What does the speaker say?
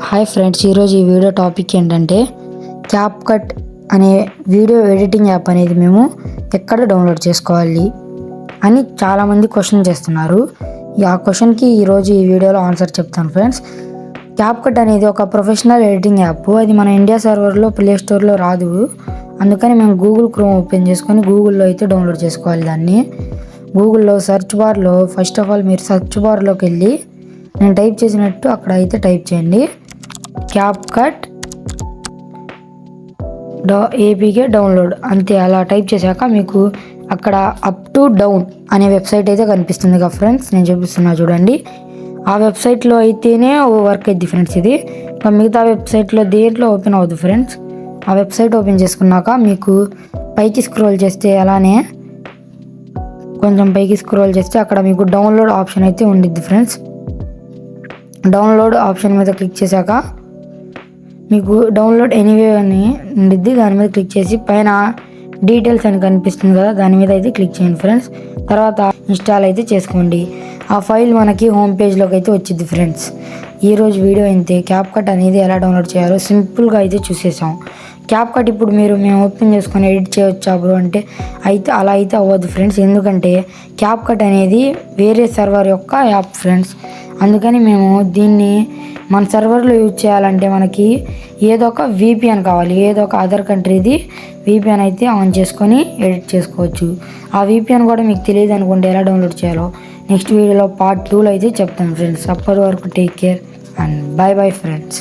Hi friends, ఈరోజు ఈ video topic ఏంటంటే క్యాప్కట్ అనే వీడియో ఎడిటింగ్ యాప్ అనేది మేము ఎక్కడ డౌన్లోడ్ చేసుకోవాలి అని చాలామంది క్వశ్చన్ చేస్తున్నారు. ఆ క్వశ్చన్కి ఈరోజు ఈ వీడియోలో ఆన్సర్ చెప్తాను ఫ్రెండ్స్. క్యాప్కట్ అనేది ఒక ప్రొఫెషనల్ ఎడిటింగ్ యాప్. అది మన ఇండియా సర్వర్లో ప్లే స్టోర్లో రాదు. అందుకని మేము గూగుల్ క్రోమ్ ఓపెన్ చేసుకొని గూగుల్లో అయితే డౌన్లోడ్ చేసుకోవాలి దాన్ని. గూగుల్లో సెర్చ్ బార్లో ఫస్ట్ ఆఫ్ ఆల్ మీరు సెర్చ్ బార్లోకి వెళ్ళి నేను టైప్ చేసినట్టు అక్కడ అయితే టైప్ చేయండి, క్యాప్కట్ ఏపీకే డౌన్లోడ్. అంతే. అలా టైప్ చేశాక మీకు అక్కడ అప్ టు డౌన్ అనే వెబ్సైట్ అయితే కనిపిస్తుంది కదా ఫ్రెండ్స్, నేను చూపిస్తున్నా చూడండి. ఆ వెబ్సైట్లో అయితేనే వర్క్ అయింది ఫ్రెండ్స్. ఇది మిగతా వెబ్సైట్లో దేంట్లో ఓపెన్ అవుతుంది ఫ్రెండ్స్. ఆ వెబ్సైట్ ఓపెన్ చేసుకున్నాక మీకు పైకి స్క్రోల్ చేస్తే అలానే కొంచెం పైకి స్క్రోల్ చేస్తే అక్కడ మీకు డౌన్లోడ్ ఆప్షన్ అయితే ఉండిద్ది ఫ్రెండ్స్. డౌన్లోడ్ ఆప్షన్ మీద క్లిక్ చేశాక మీకు డౌన్లోడ్ ఎనీవే అని ఉండిద్ది. దాని మీద క్లిక్ చేసి పైన డీటెయిల్స్ అని కనిపిస్తుంది కదా, దాని మీద అయితే క్లిక్ చేయండి ఫ్రెండ్స్. తర్వాత ఇన్స్టాల్ అయితే చేసుకోండి. ఆ ఫైల్ మనకి హోమ్ పేజ్లోకి అయితే వచ్చింది ఫ్రెండ్స్. ఈరోజు వీడియో అయితే క్యాప్కట్ అనేది ఎలా డౌన్లోడ్ చేయాలో సింపుల్గా అయితే చూసేసాం. క్యాప్కట్ ఇప్పుడు మేము ఓపెన్ చేసుకొని ఎడిట్ చేయవచ్చా బ్రో అంటే అలా అయితే అవ్వదు ఫ్రెండ్స్. ఎందుకంటే క్యాప్కట్ అనేది వేరే సర్వర్ యొక్క యాప్ ఫ్రెండ్స్. అందుకని మేము దీన్ని మన సర్వర్లో యూజ్ చేయాలంటే మనకి ఏదో ఒక VPN కావాలి. ఏదో ఒక అదర్ కంట్రీది VPN అయితే ఆన్ చేసుకొని ఎడిట్ చేసుకోవచ్చు. ఆ VPN కూడా మీకు తెలియదు అనుకుంటే ఎలా డౌన్లోడ్ చేయాలో నెక్స్ట్ వీడియోలో పార్ట్ 2లో అయితే చెప్తాను ఫ్రెండ్స్. అప్పటి వరకు take care and by bye friends.